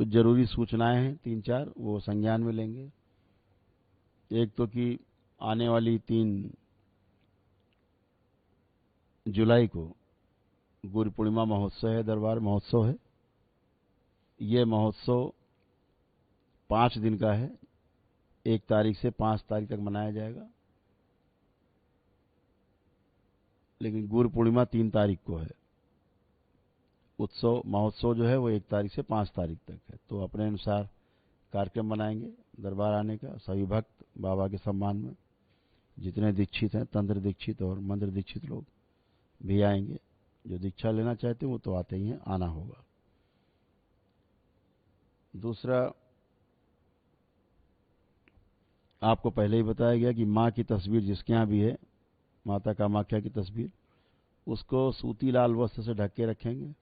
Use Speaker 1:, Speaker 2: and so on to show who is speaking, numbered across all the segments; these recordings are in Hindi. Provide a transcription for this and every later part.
Speaker 1: कुछ जरूरी सूचनाएं हैं 3-4, वो संज्ञान में लेंगे। एक तो कि आने वाली 3 जुलाई को गुरु पूर्णिमा महोत्सव है, दरबार महोत्सव है। ये महोत्सव 5 दिन का है, 1 तारीख से 5 तारीख तक मनाया जाएगा, लेकिन गुरु पूर्णिमा 3 तारीख को है। उत्सव महोत्सव जो है वो 1 तारीख से 5 तारीख तक है। तो अपने अनुसार कार्यक्रम बनाएंगे दरबार आने का। सभी भक्त बाबा के सम्मान में, जितने दीक्षित हैं, तंत्र दीक्षित और मंत्र दीक्षित लोग भी आएंगे। जो दीक्षा लेना चाहते हैं वो तो आते ही हैं, आना होगा। दूसरा, आपको पहले ही बताया गया कि माँ की तस्वीर जिसके यहाँ भी है, माता कामाख्या की तस्वीर, उसको सूती लाल वस्त्र से ढक के रखेंगे।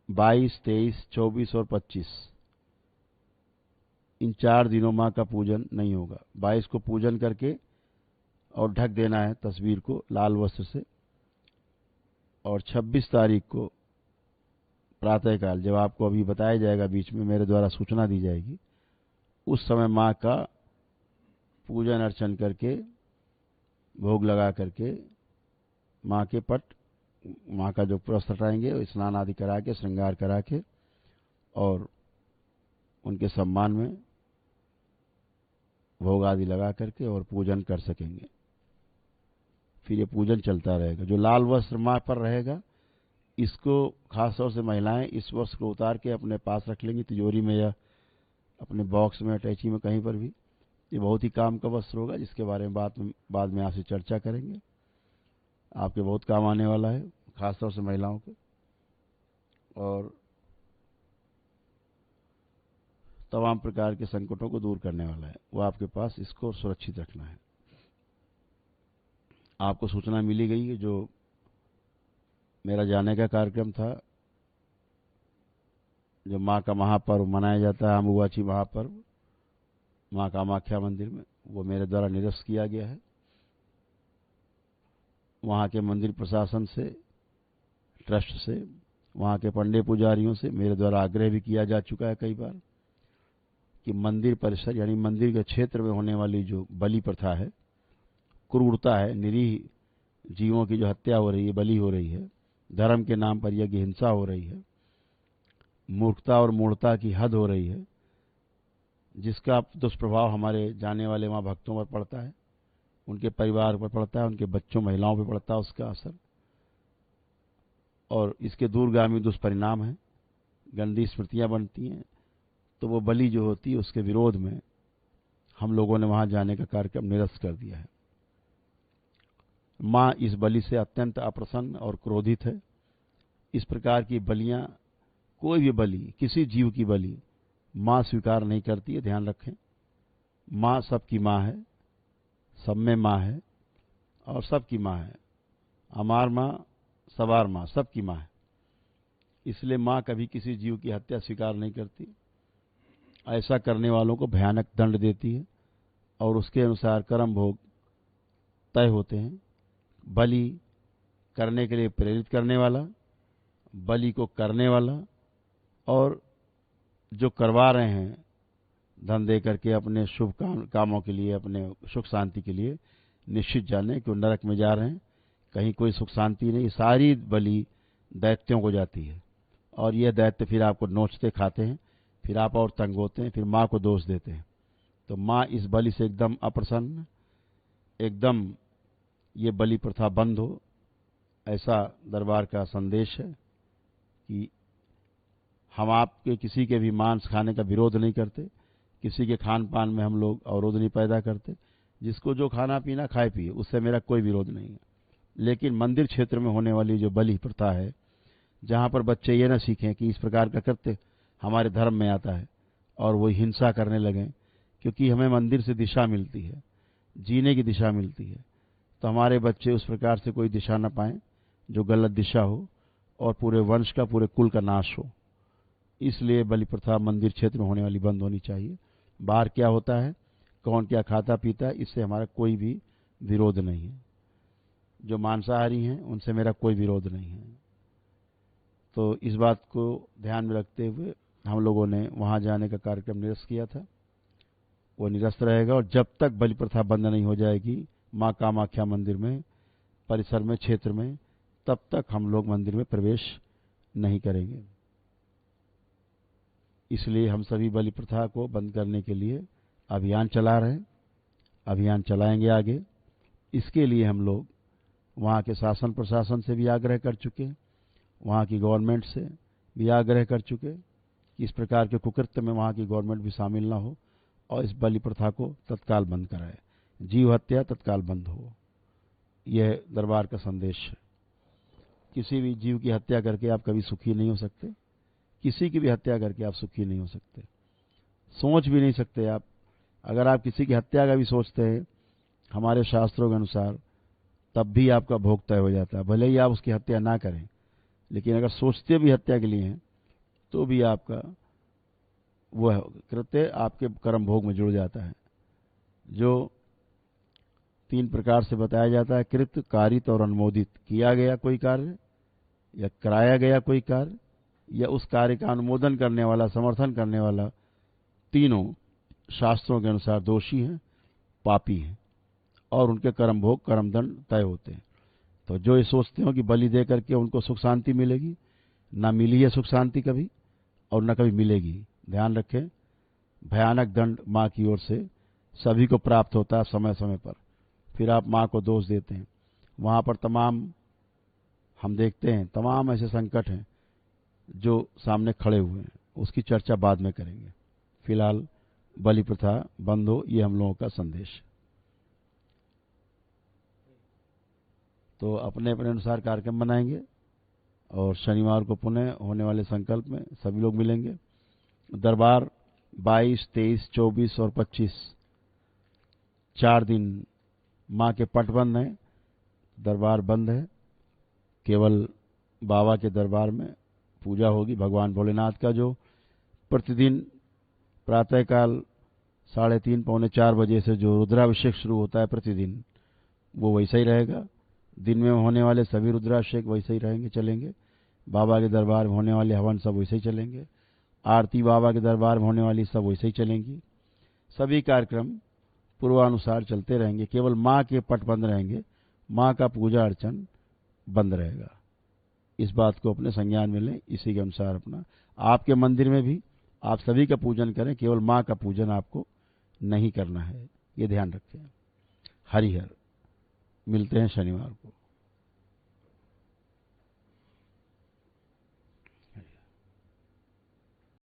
Speaker 1: 22, 23, 24 और 25 इन 4 दिनों माँ का पूजन नहीं होगा। 22 को पूजन करके और ढक देना है तस्वीर को लाल वस्त्र से, और 26 तारीख को प्रातःकाल, जब आपको अभी बताया जाएगा, बीच में मेरे द्वारा सूचना दी जाएगी, उस समय माँ का पूजन अर्चन करके, भोग लगा करके, माँ के पट, माँ का जो वस्त्र हटाएंगे, स्नान आदि करा के, श्रृंगार करा के, और उनके सम्मान में भोग आदि लगा करके और पूजन कर सकेंगे। फिर ये पूजन चलता रहेगा। जो लाल वस्त्र माँ पर रहेगा, इसको खास तौर से महिलाएं इस वस्त्र को उतार के अपने पास रख लेंगी, तिजोरी में या अपने बॉक्स में, अटैची में, कहीं पर भी। ये बहुत ही काम का वस्त्र होगा, जिसके बारे में बाद में आपसे चर्चा करेंगे। आपके बहुत काम आने वाला है, खासतौर से महिलाओं के, और तमाम प्रकार के संकटों को दूर करने वाला है। वो आपके पास इसको सुरक्षित रखना है। आपको सूचना मिली गई है, जो मेरा जाने का कार्यक्रम था, जो माँ का महापर्व मनाया जाता है, अम्बुबाची महापर्व, माँ कामाख्या मंदिर में, वो मेरे द्वारा निरस्त किया गया है। वहाँ के मंदिर प्रशासन से, ट्रस्ट से, वहाँ के पंडित पुजारियों से मेरे द्वारा आग्रह भी किया जा चुका है कई बार कि मंदिर परिसर, यानी मंदिर के क्षेत्र में होने वाली जो बलि प्रथा है, क्रूरता है, निरीह जीवों की जो हत्या हो रही है, बलि हो रही है, धर्म के नाम पर यज्ञ हिंसा हो रही है, मूर्खता और मूढ़ता की हद हो रही है, जिसका दुष्प्रभाव हमारे जाने वाले वहाँ भक्तों पर पड़ता है, उनके परिवार पर पड़ता है, उनके बच्चों, महिलाओं पर पड़ता है उसका असर, और इसके दूरगामी दुष्परिणाम हैं, गंदी स्मृतियां बनती हैं। तो वो बलि जो होती है, उसके विरोध में हम लोगों ने वहां जाने का कार्यक्रम निरस्त कर दिया है। माँ इस बलि से अत्यंत अप्रसन्न और क्रोधित है। इस प्रकार की बलियां, कोई भी बलि, किसी जीव की बलि माँ स्वीकार नहीं करती है, ध्यान रखें। माँ सबकी माँ है, सब में माँ है, और सबकी माँ है। हमार माँ, सवार माँ, सबकी माँ है। इसलिए माँ कभी किसी जीव की हत्या स्वीकार नहीं करती। ऐसा करने वालों को भयानक दंड देती है, और उसके अनुसार कर्म भोग तय होते हैं। बलि करने के लिए प्रेरित करने वाला, बलि को करने वाला, और जो करवा रहे हैं धन दे करके अपने शुभ कामों के लिए, अपने सुख शांति के लिए, निश्चित जाने कि वो नरक में जा रहे हैं। कहीं कोई सुख शांति नहीं। सारी बलि दैत्यों को जाती है, और ये दैत्य फिर आपको नोचते खाते हैं, फिर आप और तंग होते हैं, फिर माँ को दोष देते हैं। तो माँ इस बलि से एकदम अप्रसन्न, एकदम ये बलि प्रथा बंद हो, ऐसा दरबार का संदेश है कि हम आपके किसी के भी मांस खाने का विरोध नहीं करते, किसी के खान पान में हम लोग अवरोध नहीं पैदा करते। जिसको जो खाना पीना खाए पिए, उससे मेरा कोई विरोध नहीं है। लेकिन मंदिर क्षेत्र में होने वाली जो बलि प्रथा है, जहाँ पर बच्चे ये न सीखें कि इस प्रकार का कृत्य हमारे धर्म में आता है और वो हिंसा करने लगें, क्योंकि हमें मंदिर से दिशा मिलती है, जीने की दिशा मिलती है, तो हमारे बच्चे उस प्रकार से कोई दिशा न पाएं जो गलत दिशा हो और पूरे वंश का, पूरे कुल का नाश हो। इसलिए बलि प्रथा मंदिर क्षेत्र में होने वाली बंद होनी चाहिए। बाहर क्या होता है, कौन क्या खाता पीता है, इससे हमारा कोई भी विरोध नहीं है। जो मांसाहारी हैं उनसे मेरा कोई विरोध नहीं है। तो इस बात को ध्यान में रखते हुए हम लोगों ने वहां जाने का कार्यक्रम निरस्त किया था, वो निरस्त रहेगा। और जब तक बलि प्रथा बंद नहीं हो जाएगी मां कामाख्या मंदिर में, परिसर में, क्षेत्र में, तब तक हम लोग मंदिर में प्रवेश नहीं करेंगे। इसलिए हम सभी बलि प्रथा को बंद करने के लिए अभियान चला रहे हैं, अभियान चलाएंगे आगे। इसके लिए हम लोग वहाँ के शासन प्रशासन से भी आग्रह कर चुके, वहाँ की गवर्नमेंट से भी आग्रह कर चुके कि इस प्रकार के कुकृत्य में वहाँ की गवर्नमेंट भी शामिल ना हो और इस बलि प्रथा को तत्काल बंद कराए, जीव हत्या तत्काल बंद हो। यह दरबार का संदेश है। किसी भी जीव की हत्या करके आप कभी सुखी नहीं हो सकते, किसी की भी हत्या करके आप सुखी नहीं हो सकते, सोच भी नहीं सकते आप। अगर आप किसी की हत्या का भी सोचते हैं हमारे शास्त्रों के अनुसार, तब भी आपका भोग तय हो जाता है। भले ही आप उसकी हत्या ना करें, लेकिन अगर सोचते भी हत्या के लिए हैं तो भी आपका वह कृत्य आपके कर्म भोग में जुड़ जाता है, जो 3 प्रकार से बताया जाता है: कृत, कारित और अनुमोदित। किया गया कोई कार्य या कराया गया कोई कार्य या उस कार्य का अनुमोदन करने वाला, समर्थन करने वाला, तीनों शास्त्रों के अनुसार दोषी हैं, पापी हैं और उनके कर्म भोग, कर्म दंड तय होते हैं। तो जो ये सोचते हो कि बलि दे करके उनको सुख शांति मिलेगी, ना मिली है सुख शांति कभी और न कभी मिलेगी। ध्यान रखें, भयानक दंड माँ की ओर से सभी को प्राप्त होता है समय समय पर। फिर आप माँ को दोष देते हैं। वहाँ पर तमाम हम देखते हैं, तमाम ऐसे संकट हैं जो सामने खड़े हुए हैं, उसकी चर्चा बाद में करेंगे। फिलहाल बलि प्रथा बंद हो, ये हम लोगों का संदेश है। तो अपने अपने अनुसार कार्यक्रम बनाएंगे और शनिवार को पुनः होने वाले संकल्प में सभी लोग मिलेंगे। दरबार 22, 23, 24 और 25 4 दिन माँ के पट बंद हैं, दरबार बंद है। केवल बाबा के दरबार में पूजा होगी भगवान भोलेनाथ का, जो प्रतिदिन प्रातःकाल 3:30 पौने 4 बजे से जो रुद्राभिषेक शुरू होता है प्रतिदिन, वो वैसा ही रहेगा। दिन में होने वाले सभी रुद्राभिषेक वैसे ही रहेंगे, चलेंगे। बाबा के दरबार में होने वाले हवन सब वैसे ही चलेंगे। आरती बाबा के दरबार में होने वाली सब वैसे ही चलेंगी। सभी कार्यक्रम पूर्वानुसार चलते रहेंगे। केवल माँ के पट बंद रहेंगे, माँ का पूजा अर्चन बंद रहेगा। इस बात को अपने संज्ञान में लें। इसी के अनुसार अपना आपके मंदिर में भी आप सभी का पूजन करें, केवल माँ का पूजन आपको नहीं करना है, ये ध्यान रखें। हरिहर। मिलते हैं शनिवार को।